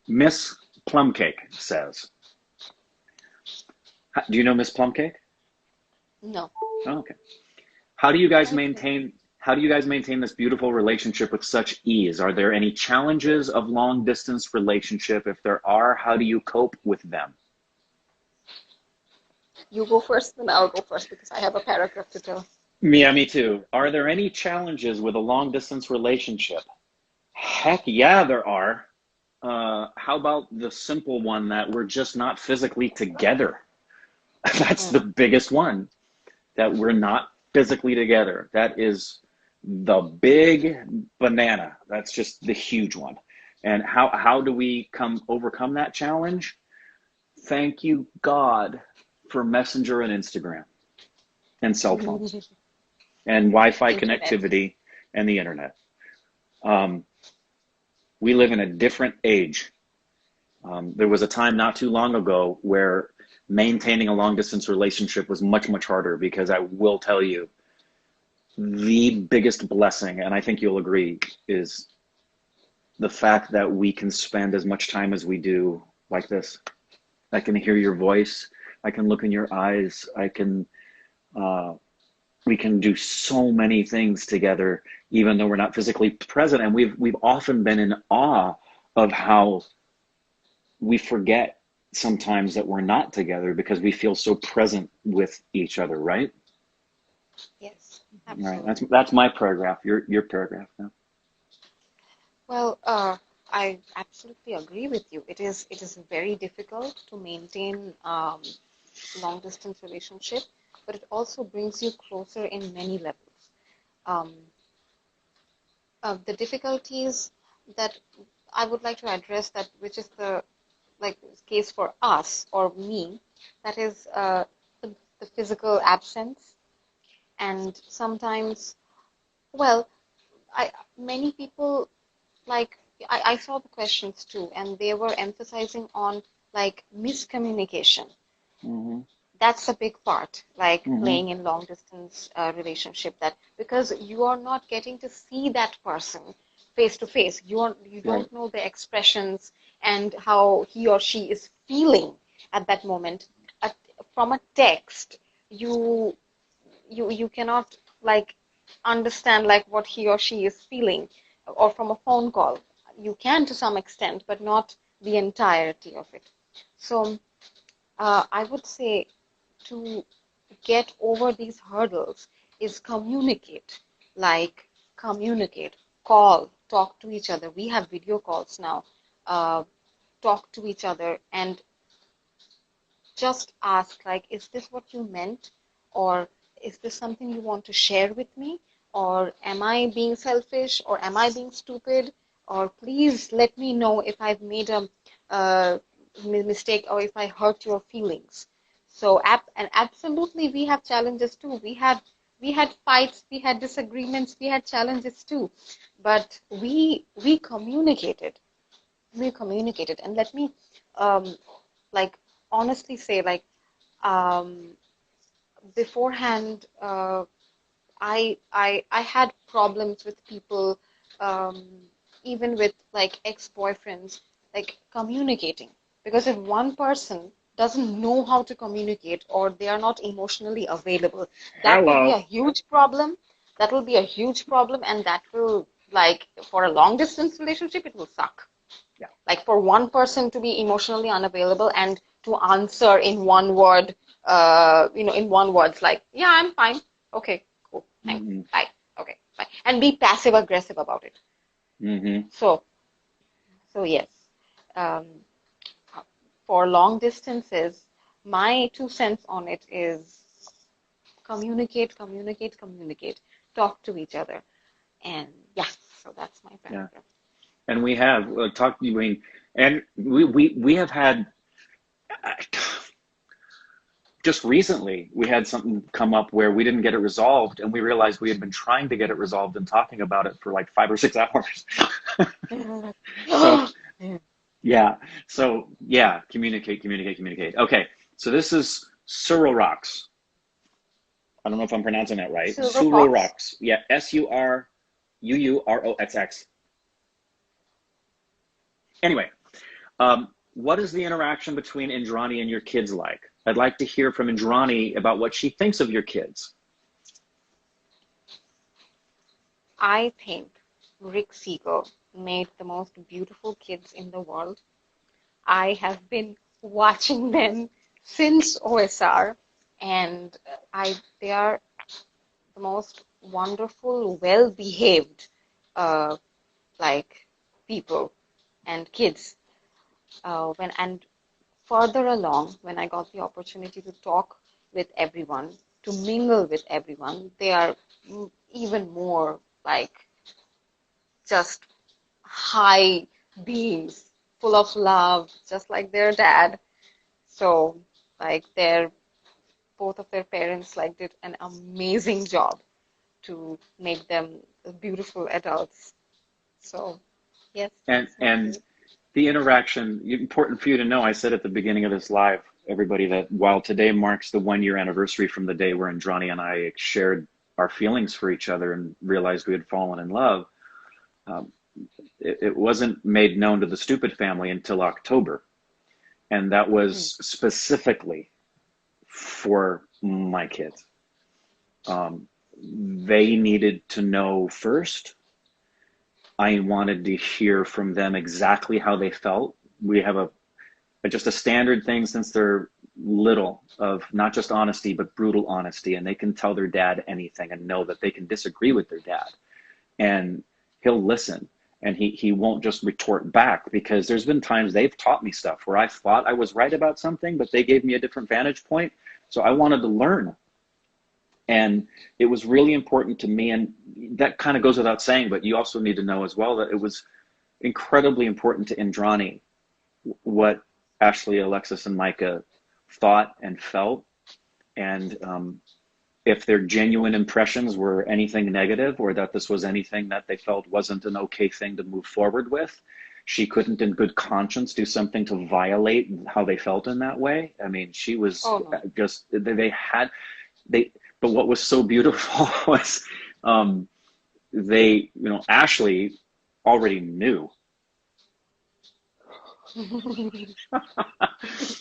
Miss Plumcake says, do you know Miss Plumcake? No. Oh, okay. How do you guys Okay. maintain how do you guys maintain this beautiful relationship with such ease? Are there any challenges of long distance relationship? If there are, how do you cope with them? You go first, then I'll go first because I have a paragraph to tell. Yeah, me too. Are there any challenges with a long distance relationship? Heck yeah, there are. How about the simple one that we're just not physically together? That's the Mm. biggest one, that we're not physically together. That is the big banana. That's just the huge one. And how do we overcome that challenge? Thank you, God, for Messenger and Instagram and cell phones and Wi-Fi Internet. connectivity and the internet. Um, we live in a different age. There was a time not too long ago where maintaining a long distance relationship was much, much harder, because I will tell you, the biggest blessing, and I think you'll agree, is the fact that we can spend as much time as we do like this. I can hear your voice. I can look in your eyes. Uh, we can do so many things together, even though we're not physically present. And we've often been in awe of how we forget sometimes that we're not together because we feel so present with each other, right? Yes, Right. absolutely. That's my paragraph. Your paragraph now. Well, I absolutely agree with you. It is very difficult to maintain long distance relationship, but it also brings you closer in many levels. Um, the difficulties that I would like to address, that which is the like case for us or me, that is the physical absence, and sometimes, well, I many people, like, I saw the questions too, and they were emphasizing on like miscommunication. Mm-hmm. That's a big part, like Mm-hmm. playing in long distance relationship, that because you are not getting to see that person face to face, you Right. don't know the expressions and how he or she is feeling at that moment. Uh, from a text, you you cannot like understand like what he or she is feeling, or from a phone call you can to some extent, but not the entirety of it. So I would say, to get over these hurdles is communicate, like communicate, call, talk to each other. We have video calls now. uh, Talk to each other and just ask, like, is this what you meant, or is this something you want to share with me, or am I being selfish, or am I being stupid, or please let me know if I've made a uh, mistake, or if I hurt your feelings. So and absolutely we have challenges too. We had fights, we had disagreements, we had challenges too, but we communicated. And let me um, like honestly say, like, um, beforehand, I had problems with people, um, even with like ex-boyfriends, like communicating, because if one person doesn't know how to communicate, or they are not emotionally available, that will be a Hello. huge problem. That will be a huge problem, and that will, like, for a long distance relationship, it will suck. Yeah. Like, for one person to be emotionally unavailable and to answer in one word, in one words, like, yeah, I'm fine, okay, cool, thanks, Mm-hmm. bye, okay, bye, and be passive aggressive about it. Mm-hmm. So so yes, um, for long distances, my 2 cents on it is communicate, communicate, communicate, talk to each other. And yeah, so that's my Yeah. paragraph. And we have talked. I mean, and we have had just recently we had something come up where we didn't get it resolved, and we realized we had been trying to get it resolved and talking about it for like 5 or 6 hours. So yeah, communicate, communicate, communicate. Okay, so this is Surreal Rocks. I don't know if I'm pronouncing that right. Silver Surreal Fox. Rocks. Yeah, SURUUROXX. Anyway, What is the interaction between Indrani and your kids like? I'd like to hear from Indrani about what she thinks of your kids. I think Rick Siegel made the most beautiful kids in the world. I have been watching them since OSR, and they are the most wonderful, well-behaved, uh, like people and kids. And further along, when I got the opportunity to talk with everyone, to mingle with everyone, they are even more like just high beings, full of love, just like their dad. So, like both of their parents like did an amazing job to make them beautiful adults. So, yes, And that's my and view. the interaction, important for you to know, I said at the beginning of this live, everybody, that while today marks the 1 year anniversary from the day where Indrani and I shared our feelings for each other and realized we had fallen in love, um, it wasn't made known to the Stupid family until October. And that Mm. was specifically for my kids. They needed to know first. I wanted to hear from them exactly how they felt. We have just a standard thing since they're little of not just honesty but brutal honesty, and they can tell their dad anything and know that they can disagree with their dad, and he'll listen, and he won't just retort back, because there's been times they've taught me stuff where I thought I was right about something but they gave me a different vantage point, so I wanted to learn. And it was really important to me, and that kind of goes without saying, but you also need to know as well that it was incredibly important to Indrani what Ashley, Alexis, and Micah thought and felt, and if their genuine impressions were anything negative, or that this was anything that they felt wasn't an okay thing to move forward with, she couldn't in good conscience do something to violate how they felt in that way. I mean, she was Oh no. just, they had, they, but what was so beautiful was um, Ashley already knew.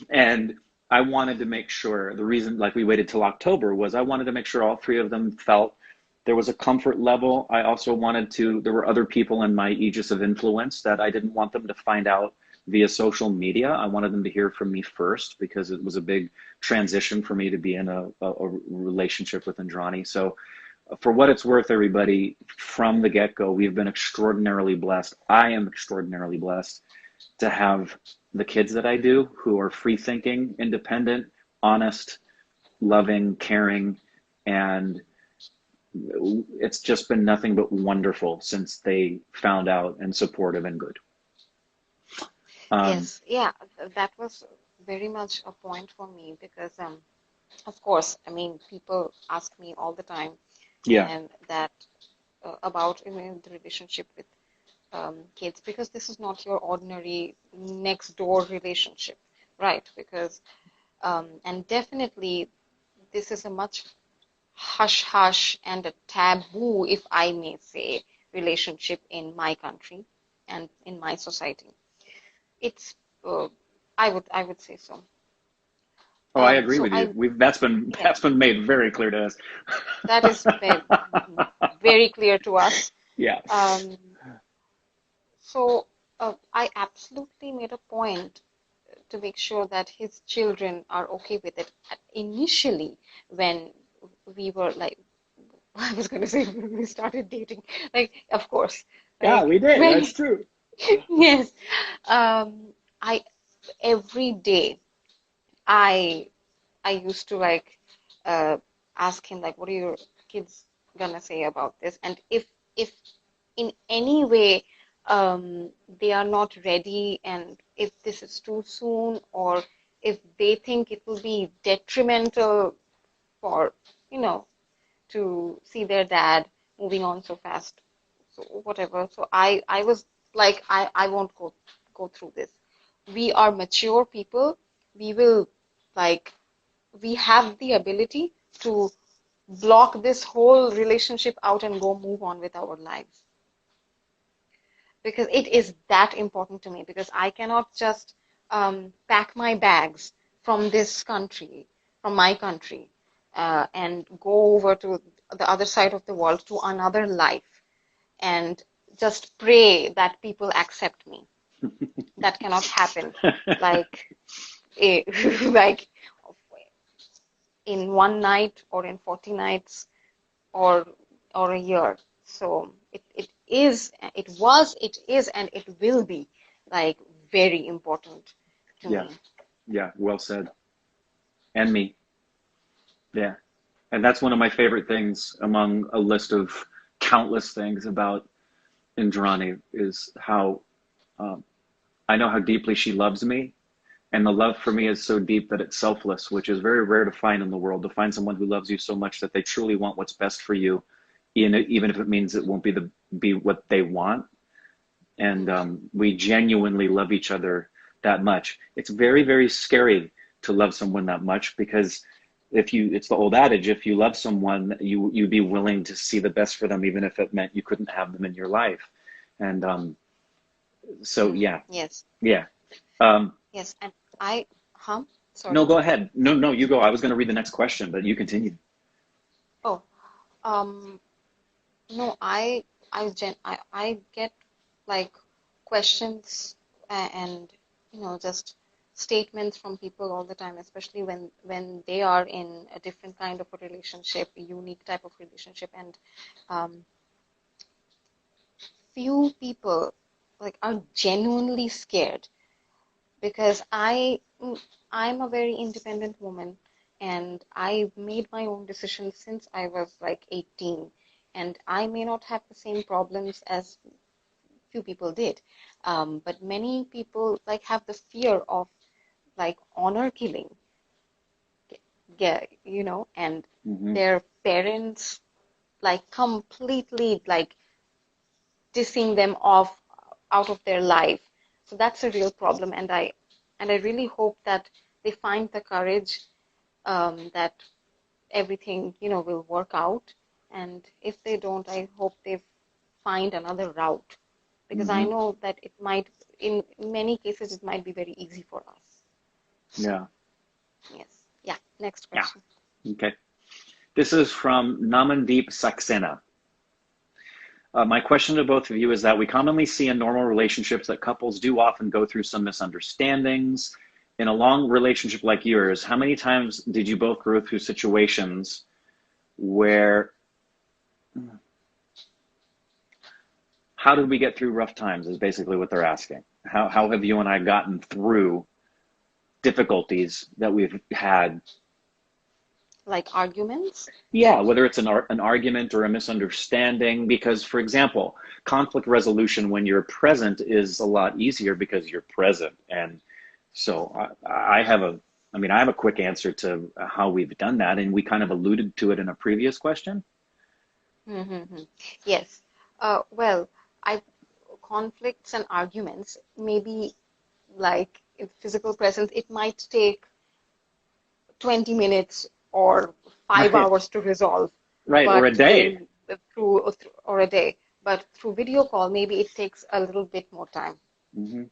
And I wanted to make sure, the reason like we waited till October was I wanted to make sure all three of them felt there was a comfort level. I also wanted to, there were other people in my aegis of influence that I didn't want them to find out via social media. I wanted them to hear from me first, because it was a big transition for me to be in a relationship with Indrani. So for what it's worth, everybody, from the get-go, we've been extraordinarily blessed. I am extraordinarily blessed to have the kids that I do, who are free thinking, independent, honest, loving, caring, and it's just been nothing but wonderful since they found out, and supportive and good. Um, Yes, yeah, that was very much a point for me because, of course, I mean, people ask me all the time, yeah, and that about the relationship with kids, because this is not your ordinary next door relationship, right? Because and definitely this is a much hush hush and a taboo, if I may say, relationship in my country and in my society. It's uh, I would say so. oh, I agree So with you. yeah, That's been made very clear to us. that is very clear to us. Yeah. Um, so I absolutely made a point to make sure that his children are okay with it. Initially, when we were like, I was going to say when we started dating, like, of course, Yeah, like we did. when, That's true. yes, I every day I I used to like uh, ask him like, what are your kids gonna say about this? And if in any way they are not ready, and if this is too soon, or if they think it will be detrimental for, you know, to see their dad moving on so fast, so whatever. So I was like, I won't go through this. We are mature people. We will like we have the ability to block this whole relationship out and go move on with our lives. because it is that important to me, because I cannot just pack my bags from this country, from my country, and go over to the other side of the world to another life and just pray that people accept me. That cannot happen. Like, like in one night or in 40 nights or a year. So it was, it is, and it will be like very important to Yeah. me. Yeah. Well said. And me. Yeah. And that's one of my favorite things among a list of countless things about Indrani is how um, I know how deeply she loves me. And the love for me is so deep that it's selfless, which is very rare to find in the world, to find someone who loves you so much that they truly want what's best for you, even if it means it won't be what they want. And we genuinely love each other that much. It's very, very scary to love someone that much because it's the old adage, if you love someone, you'd be willing to see the best for them, even if it meant you couldn't have them in your life. And so, yeah, Yes, yeah. Um, yes, and I, no, sorry. go ahead. No, no, you go. I was going to read the next question, but you continue. Oh, um, no, I get like questions and just statements from people all the time, especially when they are in a different kind of a relationship, a unique type of relationship, and um, few people like are genuinely scared because I'm a very independent woman, and I made my own decisions since I was like 18, and I may not have the same problems as few people did, but many people like have the fear of like honor killing, and Hmm. their parents like completely like dissing them off out of their life. So that's a real problem, and I really hope that they find the courage, that everything will work out. And if they don't, I hope they find another route, because I Hmm. know that it might, in many cases, it might be very easy for us. So Yeah. yes, yeah. Next Yeah. question. Okay. This is from Namandeep Saxena. My question to both of you is that we commonly see in normal relationships that couples do often go through some misunderstandings. In a long relationship like yours, how many times did you both go through situations where, how did we get through rough times is basically what they're asking. How have you and I gotten through difficulties that we've had? Like arguments? Yeah, whether it's an argument or a misunderstanding, because, for example, conflict resolution when you're present is a lot easier because you're present. And so I have a quick answer to how we've done that, and we kind of alluded to it in a previous question. Mm-hmm. Yes. Well, I conflicts and arguments, maybe like in physical presence, it might take 20 minutes or five Right, hours to resolve, right, or a but day. in through or a day, but through video call, maybe it takes a little bit more time. Hmm.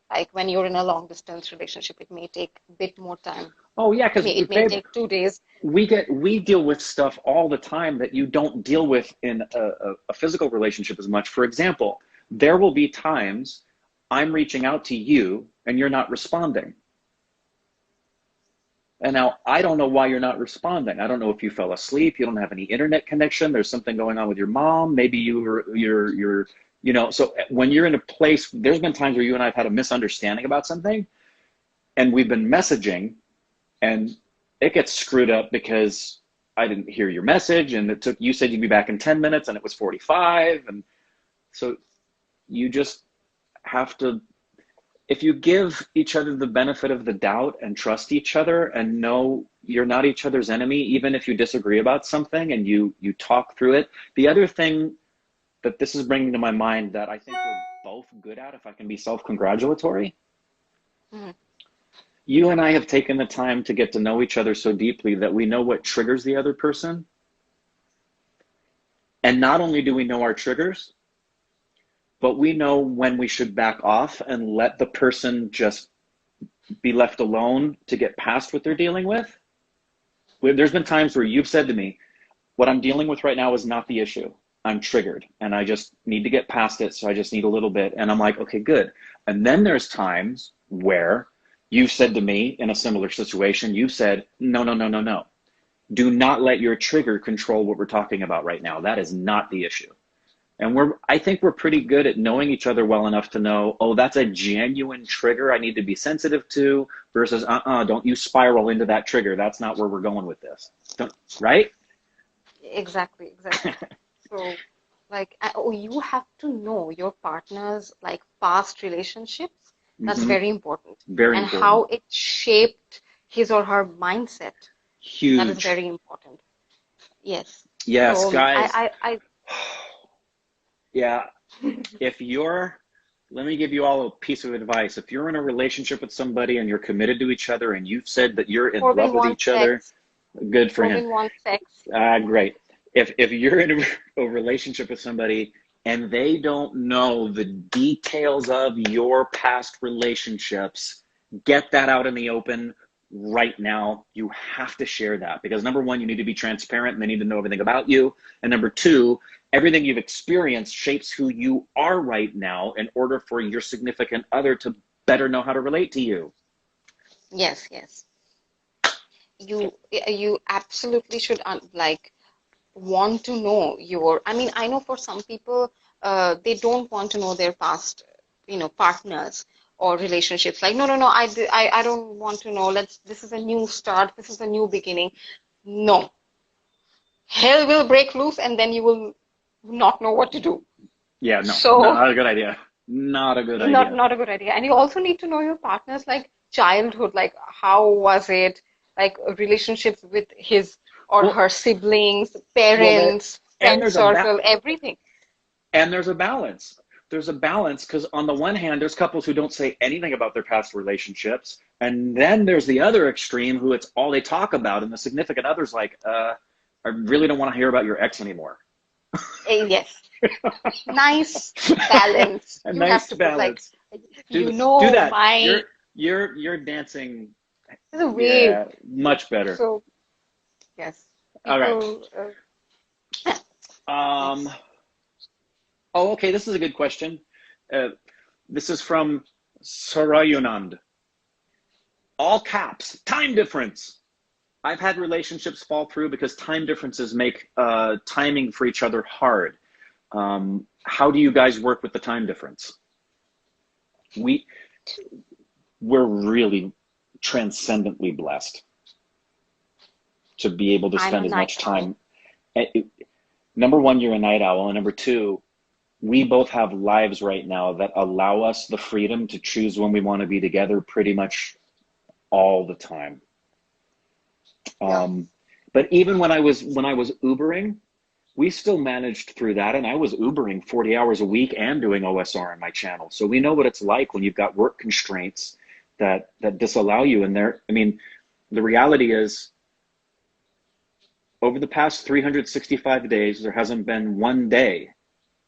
Like when you're in a long distance relationship, it may take a bit more time. Oh yeah, because It may babe, take 2 days. we deal with stuff all the time that you don't deal with in a physical relationship as much. For example, there will be times I'm reaching out to you and you're not responding. And now I don't know why you're not responding. I don't know if you fell asleep, you don't have any internet connection, there's something going on with your mom, maybe so when you're in a place, there's been times where you and I've had a misunderstanding about something and we've been messaging and it gets screwed up because I didn't hear your message and you said you'd be back in 10 minutes and it was 45. And so you just have to, if you give each other the benefit of the doubt and trust each other and know you're not each other's enemy, even if you disagree about something and you talk through it. The other thing that this is bringing to my mind that I think we're both good at, if I can be self-congratulatory, Mhm. you and I have taken the time to get to know each other so deeply that we know what triggers the other person. And not only do we know our triggers, but we know when we should back off and let the person just be left alone to get past what they're dealing with. There's been times where you've said to me, what I'm dealing with right now is not the issue. I'm triggered and I just need to get past it. So I just need a little bit. And I'm like, okay, good. And then there's times where you've said to me in a similar situation, you've said, no, no, no, no, no. Do not let your trigger control what we're talking about right now. That is not the issue. And I think we're pretty good at knowing each other well enough to know, oh, that's a genuine trigger I need to be sensitive to versus, don't you spiral into that trigger. That's not where we're going with this. Right? Exactly, exactly. So, like, you have to know your partner's like past relationships. That's Mm-hmm. very important. Very And important. how it shaped his or her mindset. Huge. That is very important. Yes. Yes, So guys. I Yeah. Let me give you all a piece of advice. If you're in a relationship with somebody and you're committed to each other and you've said that you're in love Corbin with wants each other, sex. good for him. Corbin wants sex. Great. If you're in a relationship with somebody and they don't know the details of your past relationships, get that out in the open right now. You have to share that because number one, you need to be transparent and they need to know everything about you. And number two, everything you've experienced shapes who you are right now in order for your significant other to better know how to relate to you. Yes, yes. You absolutely should like want to know your, I mean, I know for some people, they don't want to know their past, partners or relationships. Like, no, no, no, I don't want to know. This is a new start. This is a new beginning. No. Hell will break loose and then you will not know what to do. Yeah, no, So, not a good idea. Not a good not idea. not a good idea. And you also need to know your partner's like childhood, like how was it, like relationships with his or Well, her siblings, well, parents, and friend there's a ba- circle, everything. and there's a balance. There's a balance because on the one hand, there's couples who don't say anything about their past relationships, and then there's the other extreme who it's all they talk about, and the significant other's like, I really don't want to hear about your ex anymore. Yes, nice balance. A You have nice to put like, balance. Do that. my You're dancing. there's a way. Yeah, much better. So yes, All right. people. Um. Yes. Oh, okay. This is a good question. Uh, this is from Sarayunand. All caps. Time difference. I've had relationships fall through because time differences make timing for each other hard. How do you guys work with the time difference? We're really transcendently blessed to be able to I'm spend a as night much owl. time. Number one, you're a night owl, and number two, we both have lives right now that allow us the freedom to choose when we want to be together pretty much all the time. Yeah. But even when I was Ubering, we still managed through that, and I was Ubering 40 hours a week and doing OSR on my channel. So we know what it's like when you've got work constraints that disallow you. And there, I mean, the reality is, over the past 365 days, there hasn't been one day,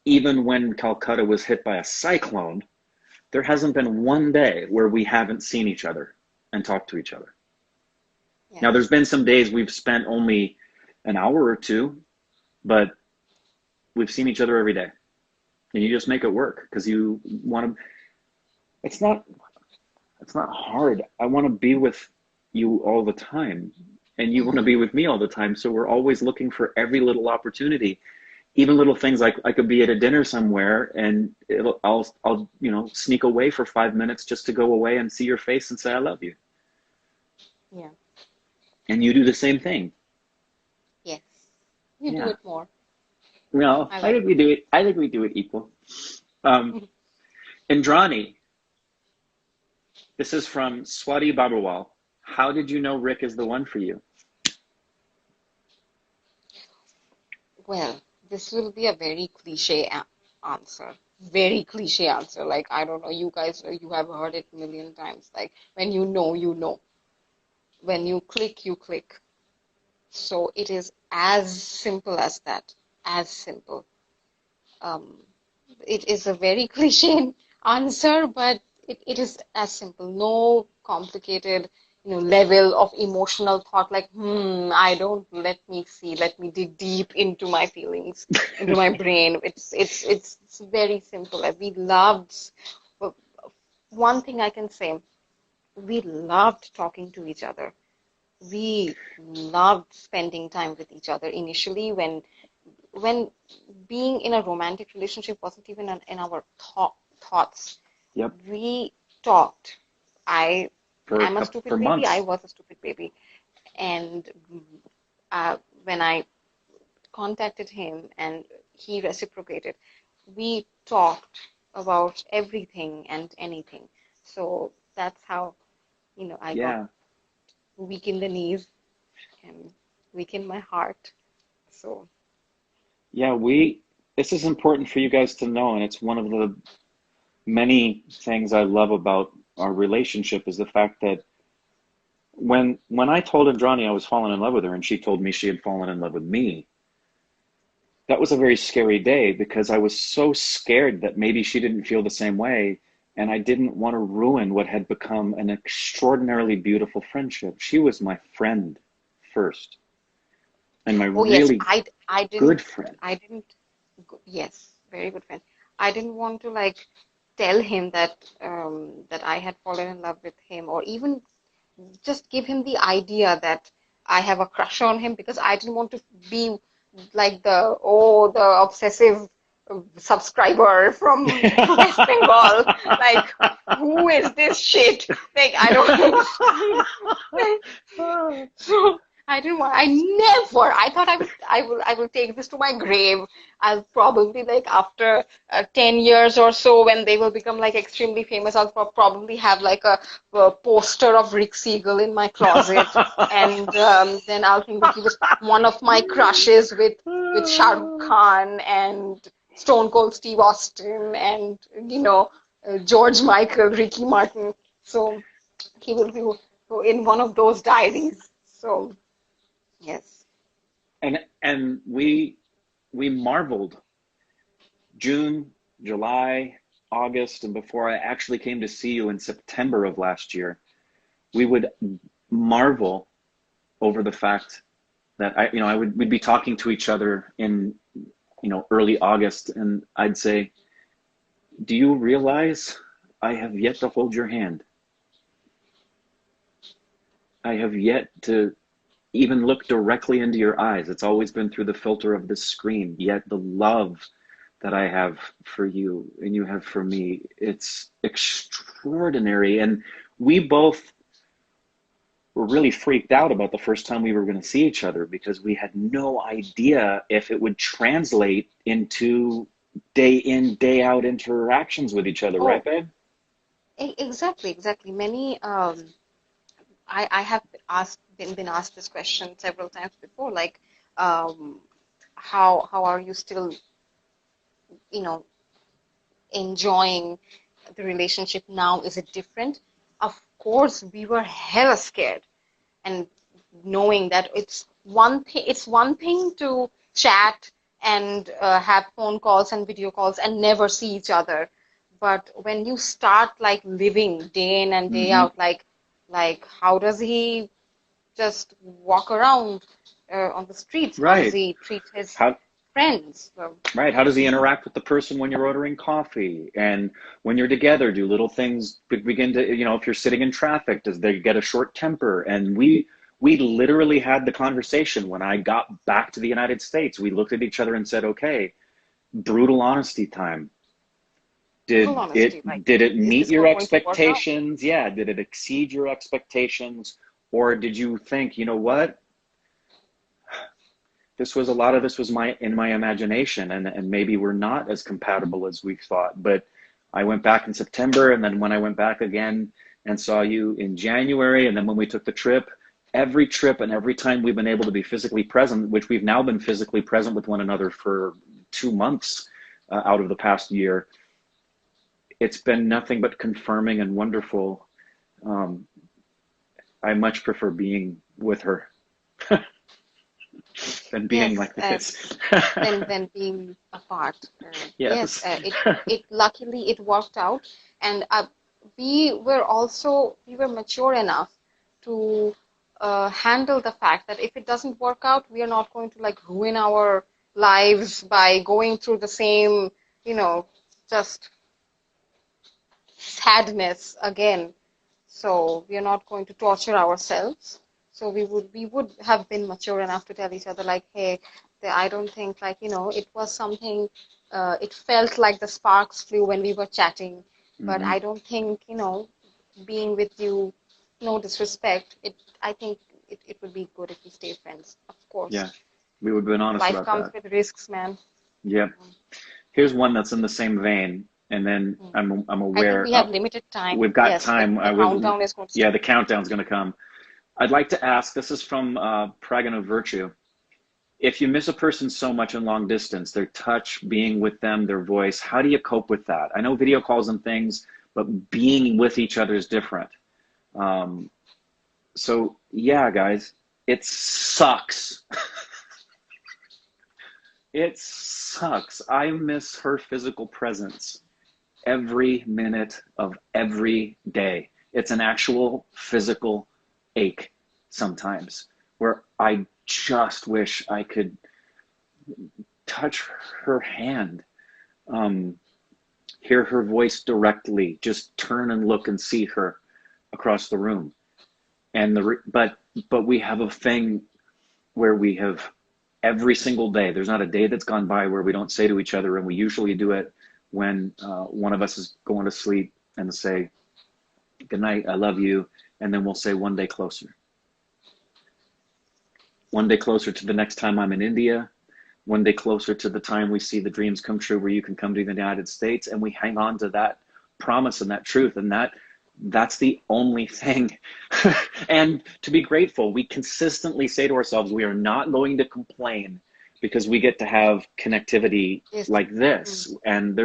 even when Calcutta was hit by a cyclone, there hasn't been one day where we haven't seen each other and talked to each other. Yeah. Now, there's been some days we've spent only an hour or two, but we've seen each other every day. And you just make it work because you want to, it's not hard. I want to be with you all the time. And you want to be with me all the time. So we're always looking for every little opportunity, even little things like I could be at a dinner somewhere and I'll sneak away for 5 minutes just to go away and see your face and say I love you. Yeah. And you do the same thing. Yes. You do it more. No, I I like think we do it. I think we do it equal. Indrani, this is from Swati Babawal. How did you know Rick is the one for you? Well, this will be a very cliche answer. Very cliche answer. Like, I don't know, you guys, you have heard it a million times. Like, when you know, you know. When you click, you click. So it is as simple as that. As simple. Um, It is a very cliche answer, but it is as simple. No complicated, level of emotional thought like, I don't, let me dig deep into my feelings, into my brain. It's very simple. We loved, one thing I can say, we loved talking to each other. We loved spending time with each other initially when being in a romantic relationship wasn't even in our thoughts. Yep. We talked. I For I'm a stupid for baby. I months. was a stupid baby, and when I contacted him and he reciprocated, we talked about everything and anything. So that's how I got Yeah. weak in the knees and weak in my heart. So Yeah, this is important for you guys to know, and it's one of the many things I love about our relationship is the fact that when I told Indrani I was falling in love with her and she told me she had fallen in love with me, that was a very scary day because I was so scared that maybe she didn't feel the same way, and I didn't want to ruin what had become an extraordinarily beautiful friendship. She was my friend first, and my oh yes, really I good didn't friend. I didn't yes, very good friend. I didn't want to like tell him that I had fallen in love with him, or even just give him the idea that I have a crush on him, because I didn't want to be like the obsessive subscriber from West Bengal. Like, who is this shit? Like, I don't. So I didn't want. I never. I thought I will take this to my grave. I'll probably like after 10 years or so, when they will become like extremely famous, I'll probably have like a poster of Rick Siegel in my closet, and then I'll think that he was one of my crushes with Shah Rukh Khan and Stone Cold Steve Austin and George Michael, Ricky Martin. So he will be in one of those diaries. So yes. And we marveled June, July, August, and before I actually came to see you in September of last year, we would marvel over the fact that we'd be talking to each other in, early August, and I'd say, "Do you realize I have yet to hold your hand? I have yet to even look directly into your eyes. It's always been through the filter of this screen. Yet the love that I have for you and you have for me, it's extraordinary." And we both were really freaked out about the first time we were going to see each other because we had no idea if it would translate into day in, day out interactions with each other, right, Oh, babe? exactly. Many I have been asked this question several times before, like um, how are you still, you know, enjoying the relationship now? Is it different? Of course, we were hella scared, and knowing that it's one thing to chat and have phone calls and video calls and never see each other, but when you start like living day in and day Mm-hmm. out, like how does he just walk around on the streets? How does Right. he treat his How friends? So, Right. How does he interact with the person when you're ordering coffee? And when you're together, do little things begin to, if you're sitting in traffic, does they get a short temper? And we literally had the conversation when I got back to the United States. We looked at each other and said, okay, brutal honesty time. brutal Did honesty, like, it is meet this your going to work out? expectations? Yeah. Did it exceed your expectations? Or did you think, you know what? A lot of this was in my imagination, and maybe we're not as compatible as we thought. But I went back in September, and then when I went back again and saw you in January, and then when we took the trip and every time we've been able to be physically present, which we've now been physically present with one another for 2 months out of the past year, it's been nothing but confirming and wonderful. um, I much prefer being with her. than being Yes, like this. than being apart. Yes, Yes. it luckily it worked out, and we were mature enough to handle the fact that if it doesn't work out, we are not going to like ruin our lives by going through the same, you know, just sadness again. So we are not going to torture ourselves. So we would have been mature enough to tell each other like, hey, I don't think like, it was something, it felt like the sparks flew when we were chatting, but Hmm. I don't think, being with you, no disrespect, I think it would be good if we stay friends, of course. Yeah, we would have been honest Life about comes that. with risks, man. Yep. Here's one that's in the same vein, and then Mm. I'm I think aware. we have limited time. We've got Yes, time. the countdown is going to Yeah, start. the countdown's going to come. I'd like to ask. This is from Pragan of Virtue. If you miss a person so much in long distance, their touch, being with them, their voice, how do you cope with that? I know video calls and things, but being with each other is different. Um, so yeah, guys, it sucks. It sucks. I miss her physical presence every minute of every day. It's an actual physical ache sometimes where I just wish I could touch her hand, um, hear her voice directly, just turn and look and see her across the room. And but we have a thing where we have every single day. There's not a day that's gone by where we don't say to each other, and we usually do it when one of us is going to sleep and say, "Good night, I love you," and then we'll say, "One day closer." One day closer to the next time I'm in India, one day closer to the time we see the dreams come true where you can come to the United States, and we hang on to that promise and that truth, and that's the only thing. And to be grateful, we consistently say to ourselves, we are not going to complain because we get to have connectivity Yes. like Mm. this. And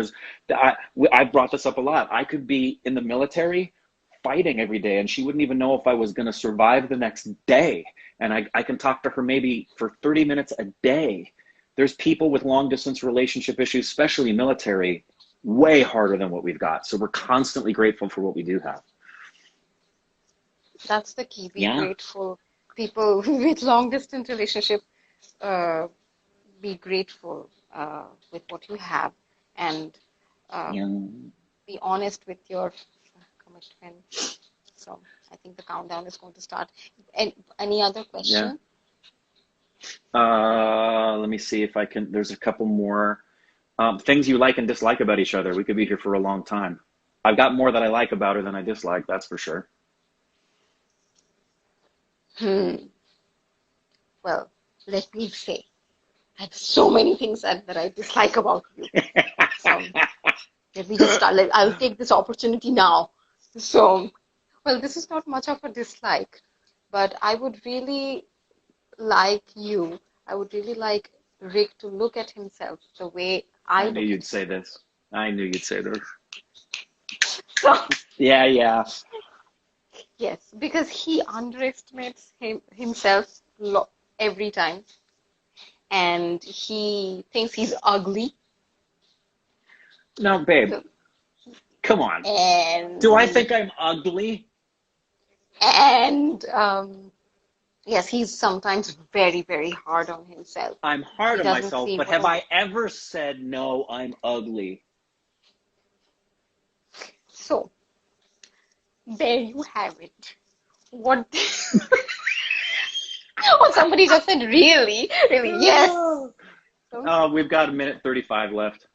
I've brought this up a lot. I could be in the military fighting every day, and she wouldn't even know if I was going to survive the next day. And I can talk to her maybe for 30 minutes a day. There's people with long distance relationship issues, especially military, way harder than what we've got. So we're constantly grateful for what we do have. That's the key. Be Yeah. grateful. People with long distance relationship, uh, be grateful with what you have, and uh, Yeah. be honest with your commitment. So I think the countdown is going to start. Any other Yeah. question? Let me see if I can. There's a couple more things you like and dislike about each other. We could be here for a long time. I've got more that I like about her than I dislike. That's for sure. Hmm. Well, let me say, I have so many things that I dislike about you. Let me just start. I'll take this opportunity now. So, well, this is not much of a dislike, but I would really like Rick to look at himself the way I I knew look at you'd him. say this. I knew you'd say this. So, Yeah, yeah. yes, because he underestimates himself every time, and he thinks he's ugly. No, babe, So, come on. Do I and think I'm ugly? and yes, he's sometimes very, very hard on himself. I'm hard He on doesn't myself, see but what have a I ever said no, I'm ugly? so there you have it. What oh, somebody just said really, really, yes. So, We've got a minute 35 left.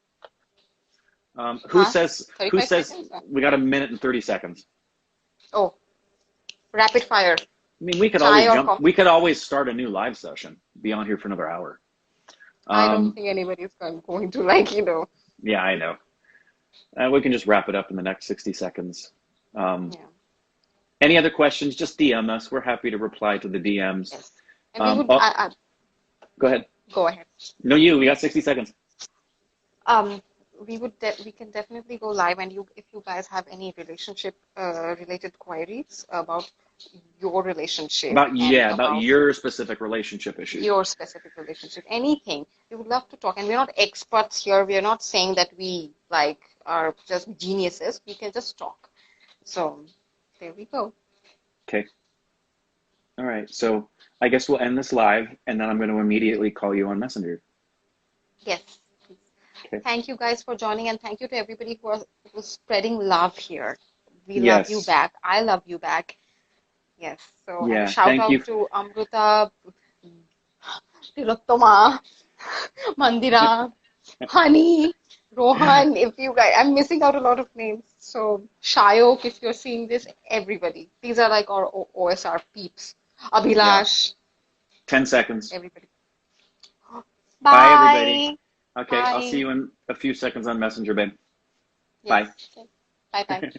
Who huh? says 35 seconds? we got a minute and 30 seconds? Oh, rapid fire. I mean, we could always Chai or jump. We coffee? could always start a new live session. Be on here for another hour. I don't Um, think anybody's going to like, yeah, I know. We can just wrap it up in the next 60 seconds. Um, yeah, any other questions? Just DM us. We're happy to reply to the DMs. yes. And we would, Oh, go ahead. go ahead. No, you. We got 60 seconds. Um, we can definitely go live, and if you guys have any relationship related queries about your relationship About, and yeah, about about your specific relationship issues. your specific relationship, anything. We would love to talk. And we're not experts here. We're not saying that we like are just geniuses. We can just talk. So there we go. Okay. All right. So I guess we'll end this live, and then I'm going to immediately call you on Messenger. Yes. Okay. Thank you guys for joining, and thank you to everybody who's spreading love here. We love you Yes. back. I love you back. Yes. So, and Yeah. shout Thank out you. to Amrita, Tilottama, Mandira, Honey, Rohan. If you guys, I'm missing out a lot of names. So, Shayok, if you're seeing this, everybody. These are like our OSR peeps. Yeah. Abhilash, 10 seconds. everybody. Bye, everybody. Bye. Okay. I'll see Bye. you in a few seconds on Messenger, babe. Yes. Bye. Bye bye.